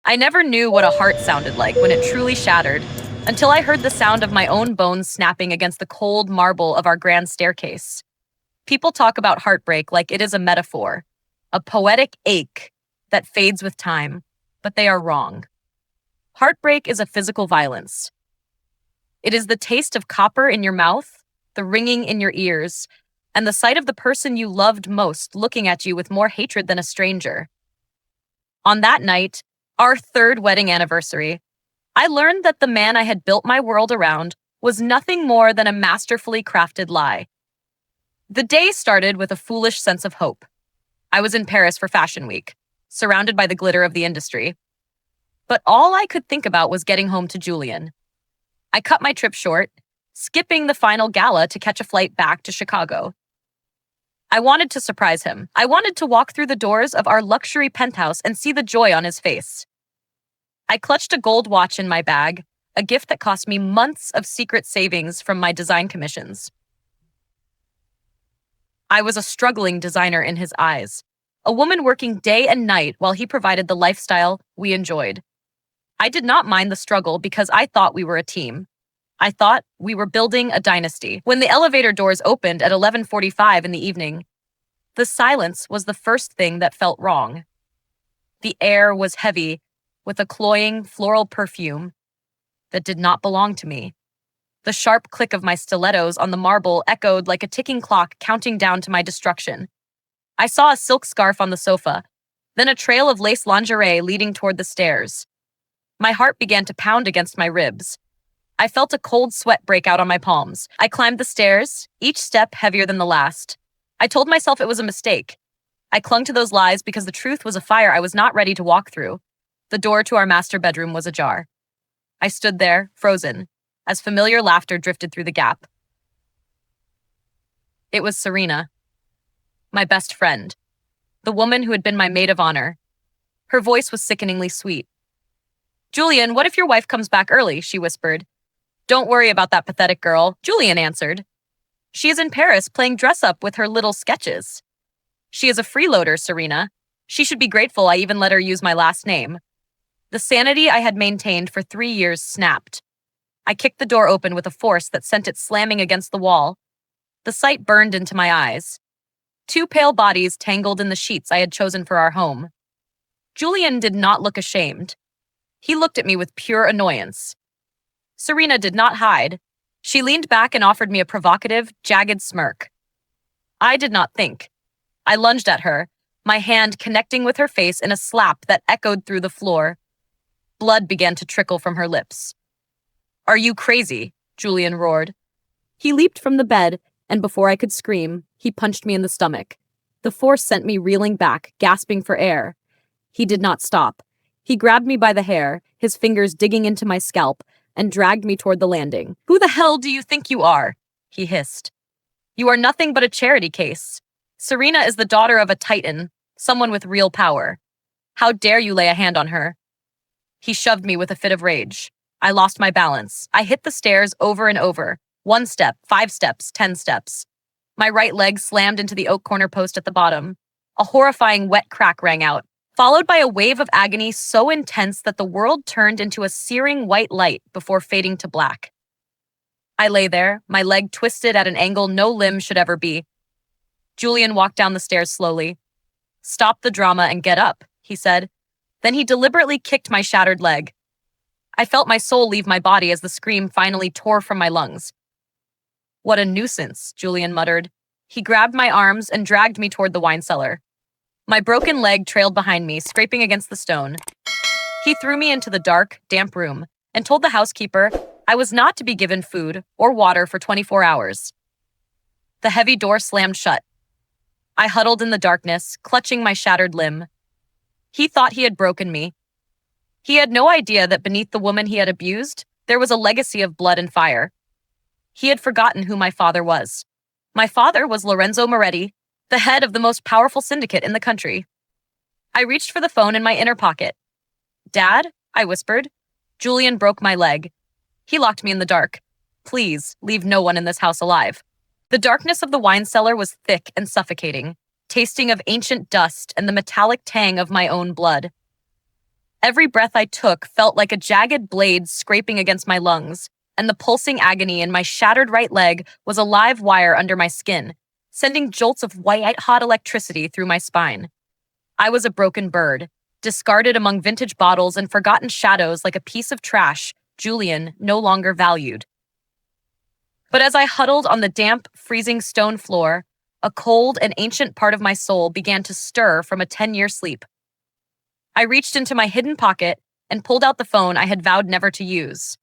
I never knew what a heart sounded like when it truly shattered, until I heard the sound of my own bones snapping against the cold marble of our grand staircase. People talk about heartbreak like it is a metaphor, a poetic ache that fades with time, but they are wrong. Heartbreak is a physical violence. It is the taste of copper in your mouth, the ringing in your ears, and the sight of the person you loved most looking at you with more hatred than a stranger. On that night, our third wedding anniversary, I learned that the man I had built my world around was nothing more than a masterfully crafted lie. The day started with a foolish sense of hope. I was in Paris for Fashion Week, surrounded by the glitter of the industry. But all I could think about was getting home to Julian. I cut my trip short, skipping the final gala to catch a flight back to Chicago. I wanted to surprise him. I wanted to walk through the doors of our luxury penthouse and see the joy on his face. I clutched a gold watch in my bag, a gift that cost me months of secret savings from my design commissions. I was a struggling designer in his eyes, a woman working day and night while he provided the lifestyle we enjoyed. I did not mind the struggle because I thought we were a team. I thought we were building a dynasty. When the elevator doors opened at 11:45 in the evening, the silence was the first thing that felt wrong. The air was heavy with a cloying floral perfume that did not belong to me. The sharp click of my stilettos on the marble echoed like a ticking clock counting down to my destruction. I saw a silk scarf on the sofa, then a trail of lace lingerie leading toward the stairs. My heart began to pound against my ribs. I felt a cold sweat break out on my palms. I climbed the stairs, each step heavier than the last. I told myself it was a mistake. I clung to those lies because the truth was a fire I was not ready to walk through. The door to our master bedroom was ajar. I stood there, frozen, as familiar laughter drifted through the gap. It was Serena, my best friend, the woman who had been my maid of honor. Her voice was sickeningly sweet. "Julian, what if your wife comes back early?" she whispered. "Don't worry about that pathetic girl," Julian answered. "She is in Paris playing dress-up with her little sketches. She is a freeloader, Serena. She should be grateful I even let her use my last name." The sanity I had maintained for 3 years snapped. I kicked the door open with a force that sent it slamming against the wall. The sight burned into my eyes. 2 pale bodies tangled in the sheets I had chosen for our home. Julian did not look ashamed. He looked at me with pure annoyance. Serena did not hide. She leaned back and offered me a provocative, jagged smirk. I did not think. I lunged at her, my hand connecting with her face in a slap that echoed through the floor. Blood began to trickle from her lips. "Are you crazy?" Julian roared. He leaped from the bed, and before I could scream, he punched me in the stomach. The force sent me reeling back, gasping for air. He did not stop. He grabbed me by the hair, his fingers digging into my scalp, and dragged me toward the landing. "Who the hell do you think you are?" he hissed. "You are nothing but a charity case. Serena is the daughter of a titan, someone with real power. How dare you lay a hand on her?" He shoved me with a fit of rage. I lost my balance. I hit the stairs over and over. 1 step, 5 steps, 10 steps. My right leg slammed into the oak corner post at the bottom. A horrifying wet crack rang out, followed by a wave of agony so intense that the world turned into a searing white light before fading to black. I lay there, my leg twisted at an angle no limb should ever be. Julian walked down the stairs slowly. "Stop the drama and get up," he said. Then he deliberately kicked my shattered leg. I felt my soul leave my body as the scream finally tore from my lungs. "What a nuisance," Julian muttered. He grabbed my arms and dragged me toward the wine cellar. My broken leg trailed behind me, scraping against the stone. He threw me into the dark, damp room and told the housekeeper I was not to be given food or water for 24 hours. The heavy door slammed shut. I huddled in the darkness, clutching my shattered limb. He thought he had broken me. He had no idea that beneath the woman he had abused, there was a legacy of blood and fire. He had forgotten who my father was. My father was Lorenzo Moretti, the head of the most powerful syndicate in the country. I reached for the phone in my inner pocket. "Dad?" I whispered. Julian broke my leg. He locked me in the dark. "Please, leave no one in this house alive." The darkness of the wine cellar was thick and suffocating, tasting of ancient dust and the metallic tang of my own blood. Every breath I took felt like a jagged blade scraping against my lungs, and the pulsing agony in my shattered right leg was a live wire under my skin, sending jolts of white-hot electricity through my spine. I was a broken bird, discarded among vintage bottles and forgotten shadows like a piece of trash Julian no longer valued. But as I huddled on the damp, freezing stone floor, a cold and ancient part of my soul began to stir from a 10-year sleep. I reached into my hidden pocket and pulled out the phone I had vowed never to use.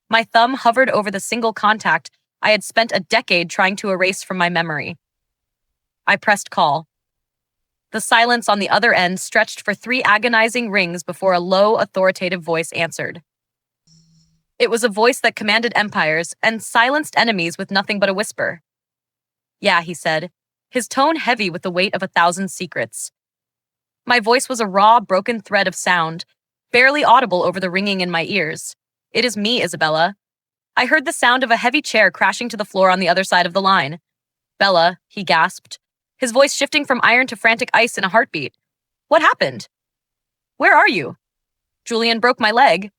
My thumb hovered over the single contact I had spent a decade trying to erase from my memory. I pressed call. The silence on the other end stretched for 3 agonizing rings before a low, authoritative voice answered. It was a voice that commanded empires and silenced enemies with nothing but a whisper. "Yeah," he said, his tone heavy with the weight of 1,000 secrets. My voice was a raw, broken thread of sound, barely audible over the ringing in my ears. "It is me, Isabella." I heard the sound of a heavy chair crashing to the floor on the other side of the line. "Bella," he gasped, his voice shifting from iron to frantic ice in a heartbeat. "What happened?" "Where are you?" "Julian broke my leg,"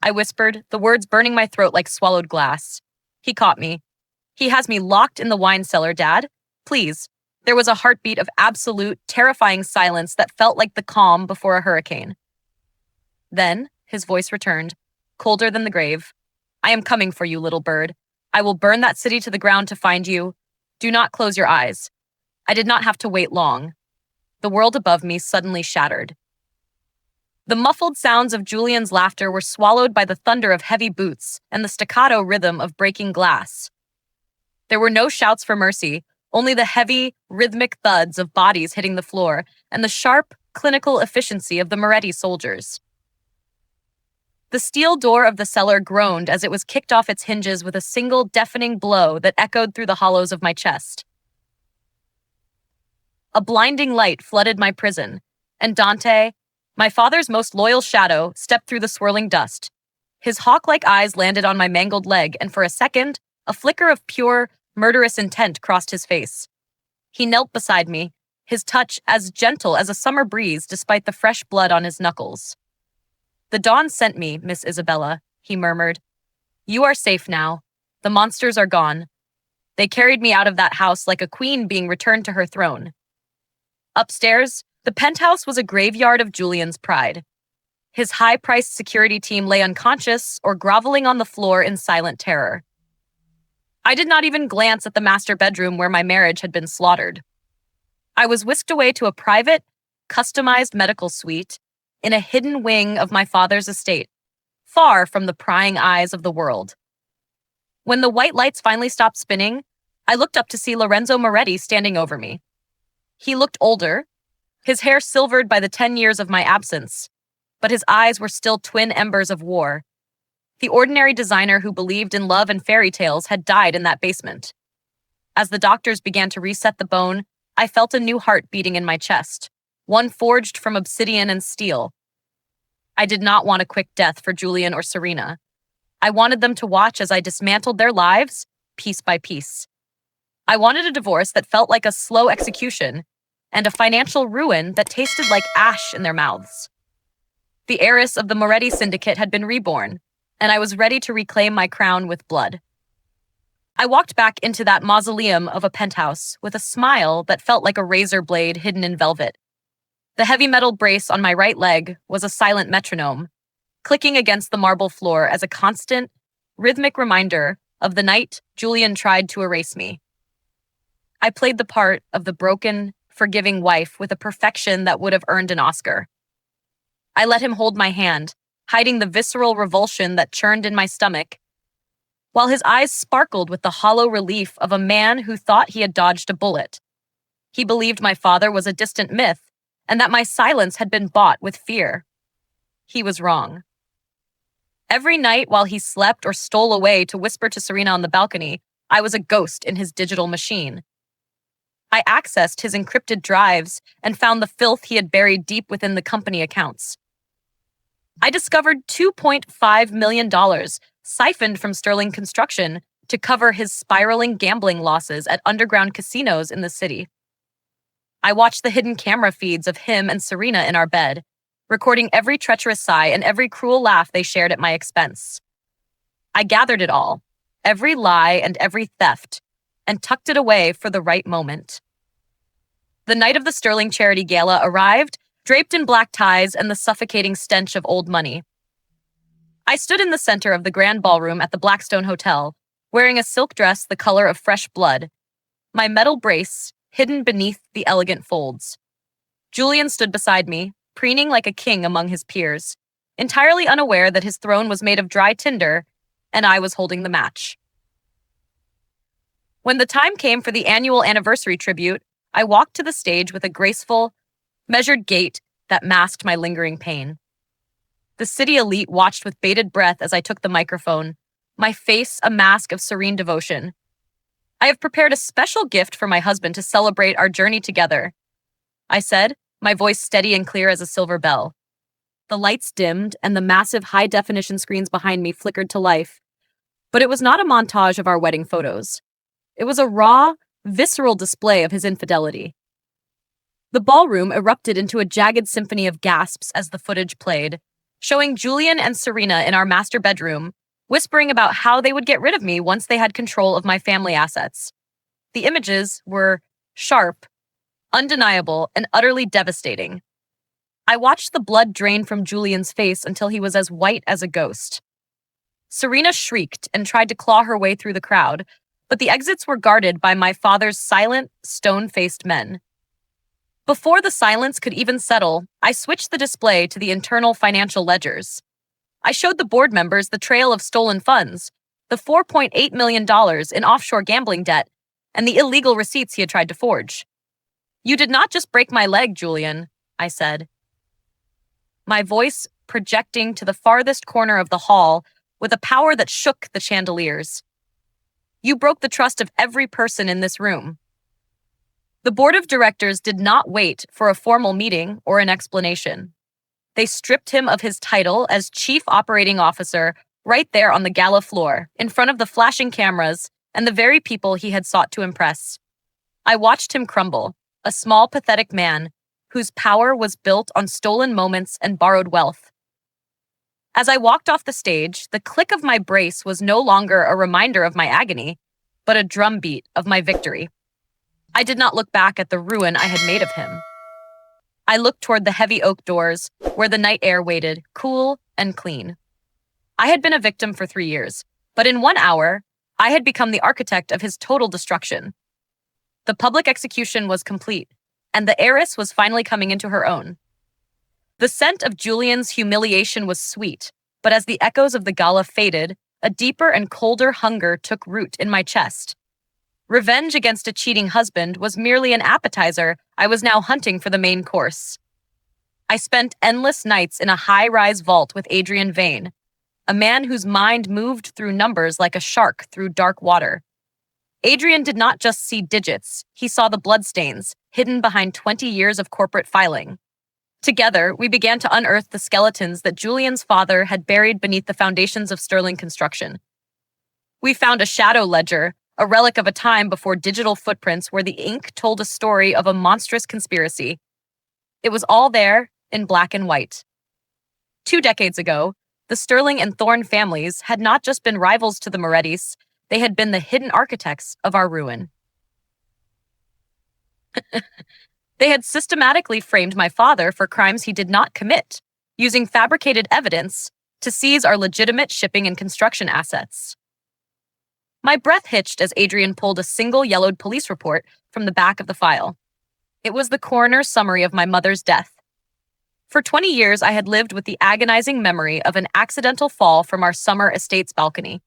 I whispered, the words burning my throat like swallowed glass. "He caught me. He has me locked in the wine cellar, Dad. Please." There was a heartbeat of absolute, terrifying silence that felt like the calm before a hurricane. Then his voice returned, colder than the grave. "I am coming for you, little bird. I will burn that city to the ground to find you. Do not close your eyes." I did not have to wait long. The world above me suddenly shattered. The muffled sounds of Julian's laughter were swallowed by the thunder of heavy boots and the staccato rhythm of breaking glass. There were no shouts for mercy, only the heavy, rhythmic thuds of bodies hitting the floor and the sharp, clinical efficiency of the Moretti soldiers. The steel door of the cellar groaned as it was kicked off its hinges with a single deafening blow that echoed through the hollows of my chest. A blinding light flooded my prison, and Dante, my father's most loyal shadow, stepped through the swirling dust. His hawk-like eyes landed on my mangled leg, and for a second, a flicker of pure, murderous intent crossed his face. He knelt beside me, his touch as gentle as a summer breeze despite the fresh blood on his knuckles. "The dawn sent me, Miss Isabella," he murmured. "You are safe now. The monsters are gone. They carried me out of that house like a queen being returned to her throne." Upstairs, the penthouse was a graveyard of Julian's pride. His high-priced security team lay unconscious or groveling on the floor in silent terror. I did not even glance at the master bedroom where my marriage had been slaughtered. I was whisked away to a private, customized medical suite in a hidden wing of my father's estate, far from the prying eyes of the world. When the white lights finally stopped spinning, I looked up to see Lorenzo Moretti standing over me. He looked older, his hair silvered by the 10 years of my absence, but his eyes were still twin embers of war. The ordinary designer who believed in love and fairy tales had died in that basement. As the doctors began to reset the bone, I felt a new heart beating in my chest, one forged from obsidian and steel. I did not want a quick death for Julian or Serena. I wanted them to watch as I dismantled their lives, piece by piece. I wanted a divorce that felt like a slow execution, and a financial ruin that tasted like ash in their mouths. The heiress of the Moretti syndicate had been reborn, and I was ready to reclaim my crown with blood. I walked back into that mausoleum of a penthouse with a smile that felt like a razor blade hidden in velvet. The heavy metal brace on my right leg was a silent metronome, clicking against the marble floor as a constant, rhythmic reminder of the night Julian tried to erase me. I played the part of the broken, forgiving wife with a perfection that would have earned an Oscar. I let him hold my hand, hiding the visceral revulsion that churned in my stomach, while his eyes sparkled with the hollow relief of a man who thought he had dodged a bullet. He believed my father was a distant myth, and that my silence had been bought with fear. He was wrong. Every night while he slept or stole away to whisper to Serena on the balcony, I was a ghost in his digital machine. I accessed his encrypted drives and found the filth he had buried deep within the company accounts. I discovered $2.5 million siphoned from Sterling Construction to cover his spiraling gambling losses at underground casinos in the city. I watched the hidden camera feeds of him and Serena in our bed, recording every treacherous sigh and every cruel laugh they shared at my expense. I gathered it all, every lie and every theft, and tucked it away for the right moment. The night of the Sterling Charity Gala arrived, draped in black ties and the suffocating stench of old money. I stood in the center of the grand ballroom at the Blackstone Hotel, wearing a silk dress the color of fresh blood, my metal brace hidden beneath the elegant folds. Julian stood beside me, preening like a king among his peers, entirely unaware that his throne was made of dry tinder and I was holding the match. When the time came for the annual anniversary tribute, I walked to the stage with a graceful, measured gait that masked my lingering pain. The city elite watched with bated breath as I took the microphone, my face a mask of serene devotion. I have prepared a special gift for my husband to celebrate our journey together, I said, my voice steady and clear as a silver bell. The lights dimmed and the massive high-definition screens behind me flickered to life. But it was not a montage of our wedding photos. It was a raw, visceral display of his infidelity. The ballroom erupted into a jagged symphony of gasps as the footage played, showing Julian and Serena in our master bedroom, whispering about how they would get rid of me once they had control of my family assets. The images were sharp, undeniable, and utterly devastating. I watched the blood drain from Julian's face until he was as white as a ghost. Serena shrieked and tried to claw her way through the crowd, but the exits were guarded by my father's silent, stone-faced men. Before the silence could even settle, I switched the display to the internal financial ledgers. I showed the board members the trail of stolen funds, the $4.8 million in offshore gambling debt, and the illegal receipts he had tried to forge. "You did not just break my leg, Julian," I said, my voice projecting to the farthest corner of the hall with a power that shook the chandeliers. "You broke the trust of every person in this room." The board of directors did not wait for a formal meeting or an explanation. They stripped him of his title as Chief Operating Officer right there on the gala floor, in front of the flashing cameras and the very people he had sought to impress. I watched him crumble, a small, pathetic man whose power was built on stolen moments and borrowed wealth. As I walked off the stage, the click of my brace was no longer a reminder of my agony, but a drumbeat of my victory. I did not look back at the ruin I had made of him. I looked toward the heavy oak doors, where the night air waited, cool and clean. I had been a victim for 3 years, but in 1 hour, I had become the architect of his total destruction. The public execution was complete, and the heiress was finally coming into her own. The scent of Julian's humiliation was sweet, but as the echoes of the gala faded, a deeper and colder hunger took root in my chest. Revenge against a cheating husband was merely an appetizer. I was now hunting for the main course. I spent endless nights in a high-rise vault with Adrian Vane, a man whose mind moved through numbers like a shark through dark water. Adrian did not just see digits, he saw the bloodstains hidden behind 20 years of corporate filing. Together, we began to unearth the skeletons that Julian's father had buried beneath the foundations of Sterling construction. We found a shadow ledger, a relic of a time before digital footprints where the ink told a story of a monstrous conspiracy. It was all there in black and white. 2 decades ago, the Sterling and Thorne families had not just been rivals to the Morettis, they had been the hidden architects of our ruin. They had systematically framed my father for crimes he did not commit, using fabricated evidence to seize our legitimate shipping and construction assets. My breath hitched as Adrian pulled a single yellowed police report from the back of the file. It was the coroner's summary of my mother's death. For 20 years, I had lived with the agonizing memory of an accidental fall from our summer estate's balcony.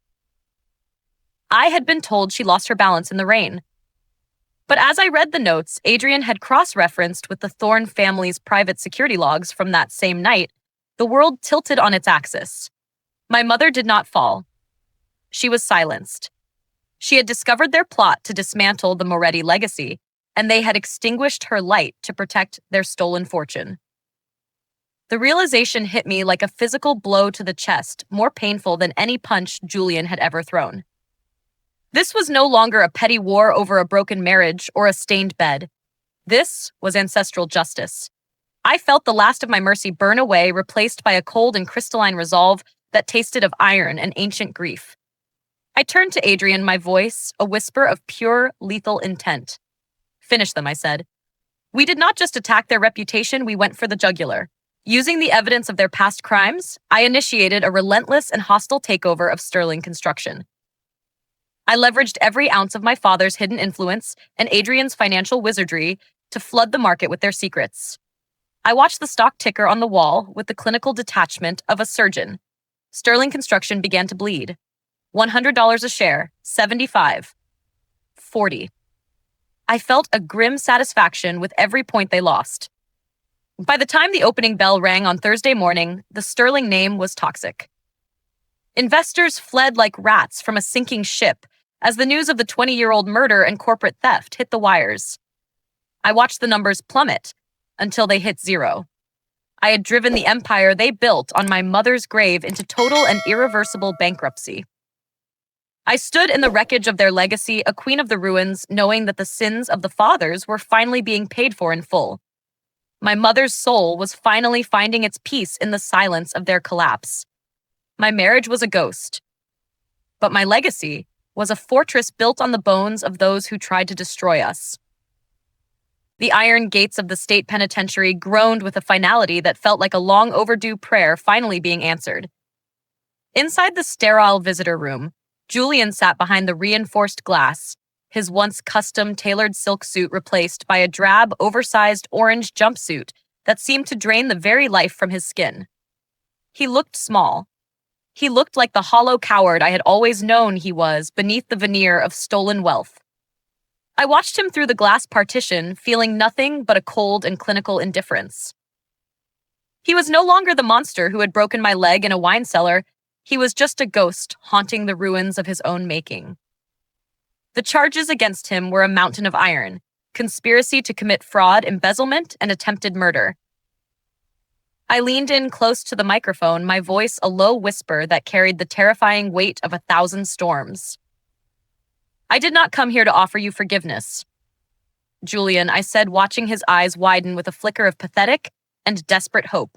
I had been told she lost her balance in the rain. But as I read the notes Adrian had cross-referenced with the Thorne family's private security logs from that same night, the world tilted on its axis. My mother did not fall. She was silenced. She had discovered their plot to dismantle the Moretti legacy, and they had extinguished her light to protect their stolen fortune. The realization hit me like a physical blow to the chest, more painful than any punch Julian had ever thrown. This was no longer a petty war over a broken marriage or a stained bed. This was ancestral justice. I felt the last of my mercy burn away, replaced by a cold and crystalline resolve that tasted of iron and ancient grief. I turned to Adrian, my voice a whisper of pure, lethal intent. Finish them, I said. We did not just attack their reputation, we went for the jugular. Using the evidence of their past crimes, I initiated a relentless and hostile takeover of Sterling Construction. I leveraged every ounce of my father's hidden influence and Adrian's financial wizardry to flood the market with their secrets. I watched the stock ticker on the wall with the clinical detachment of a surgeon. Sterling Construction began to bleed. $100 a share, 75, 40. I felt a grim satisfaction with every point they lost. By the time the opening bell rang on Thursday morning, the Sterling name was toxic. Investors fled like rats from a sinking ship as the news of the 20-year-old murder and corporate theft hit the wires. I watched the numbers plummet until they hit zero. I had driven the empire they built on my mother's grave into total and irreversible bankruptcy. I stood in the wreckage of their legacy, a queen of the ruins, knowing that the sins of the fathers were finally being paid for in full. My mother's soul was finally finding its peace in the silence of their collapse. My marriage was a ghost, but my legacy was a fortress built on the bones of those who tried to destroy us. The iron gates of the state penitentiary groaned with a finality that felt like a long overdue prayer finally being answered. Inside the sterile visitor room, Julian sat behind the reinforced glass, his once custom tailored silk suit replaced by a drab, oversized orange jumpsuit that seemed to drain the very life from his skin. He looked small. He looked like the hollow coward I had always known he was beneath the veneer of stolen wealth. I watched him through the glass partition, feeling nothing but a cold and clinical indifference. He was no longer the monster who had broken my leg in a wine cellar. He was just a ghost haunting the ruins of his own making. The charges against him were a mountain of iron: conspiracy to commit fraud, embezzlement, and attempted murder. I leaned in close to the microphone, my voice a low whisper that carried the terrifying weight of 1,000 storms. I did not come here to offer you forgiveness. Julian, I said, watching his eyes widen with a flicker of pathetic and desperate hope.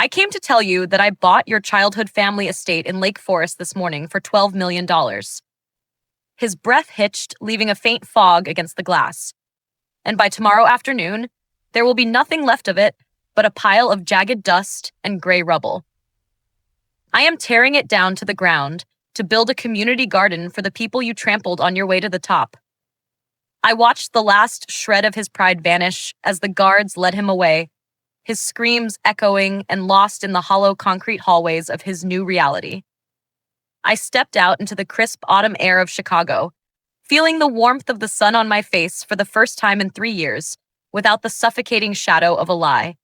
I came to tell you that I bought your childhood family estate in Lake Forest this morning for $12 million. His breath hitched, leaving a faint fog against the glass. And by tomorrow afternoon, there will be nothing left of it but a pile of jagged dust and gray rubble. I am tearing it down to the ground to build a community garden for the people you trampled on your way to the top. I watched the last shred of his pride vanish as the guards led him away, his screams echoing and lost in the hollow concrete hallways of his new reality. I stepped out into the crisp autumn air of Chicago, feeling the warmth of the sun on my face for the first time in 3 years, without the suffocating shadow of a lie.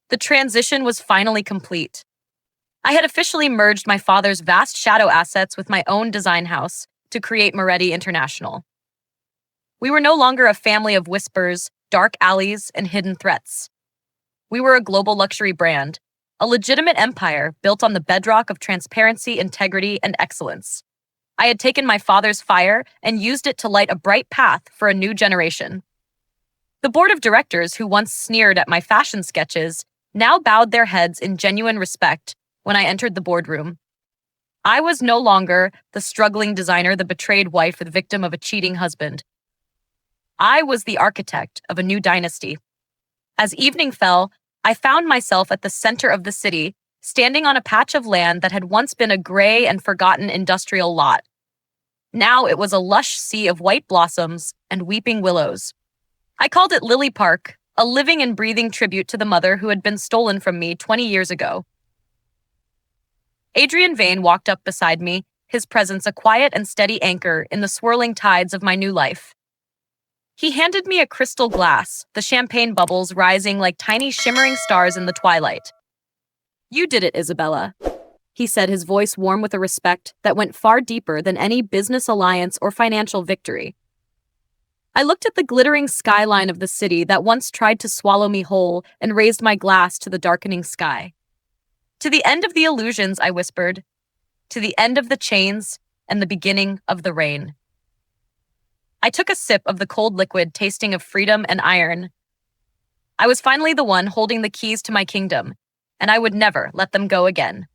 The transition was finally complete. I had officially merged my father's vast shadow assets with my own design house to create Moretti International. We were no longer a family of whispers, dark alleys, and hidden threats. We were a global luxury brand, a legitimate empire built on the bedrock of transparency, integrity, and excellence. I had taken my father's fire and used it to light a bright path for a new generation. The board of directors, who once sneered at my fashion sketches, now bowed their heads in genuine respect when I entered the boardroom. I was no longer the struggling designer, the betrayed wife, the victim of a cheating husband. I was the architect of a new dynasty. As evening fell, I found myself at the center of the city, standing on a patch of land that had once been a gray and forgotten industrial lot. Now it was a lush sea of white blossoms and weeping willows. I called it Lily Park, a living and breathing tribute to the mother who had been stolen from me 20 years ago. Adrian Vane walked up beside me, his presence a quiet and steady anchor in the swirling tides of my new life. He handed me a crystal glass, the champagne bubbles rising like tiny shimmering stars in the twilight. "You did it, Isabella," he said, his voice warm with a respect that went far deeper than any business alliance or financial victory. I looked at the glittering skyline of the city that once tried to swallow me whole and raised my glass to the darkening sky. "To the end of the illusions," I whispered. "To the end of the chains and the beginning of the rain." I took a sip of the cold liquid, tasting of freedom and iron. I was finally the one holding the keys to my kingdom, and I would never let them go again.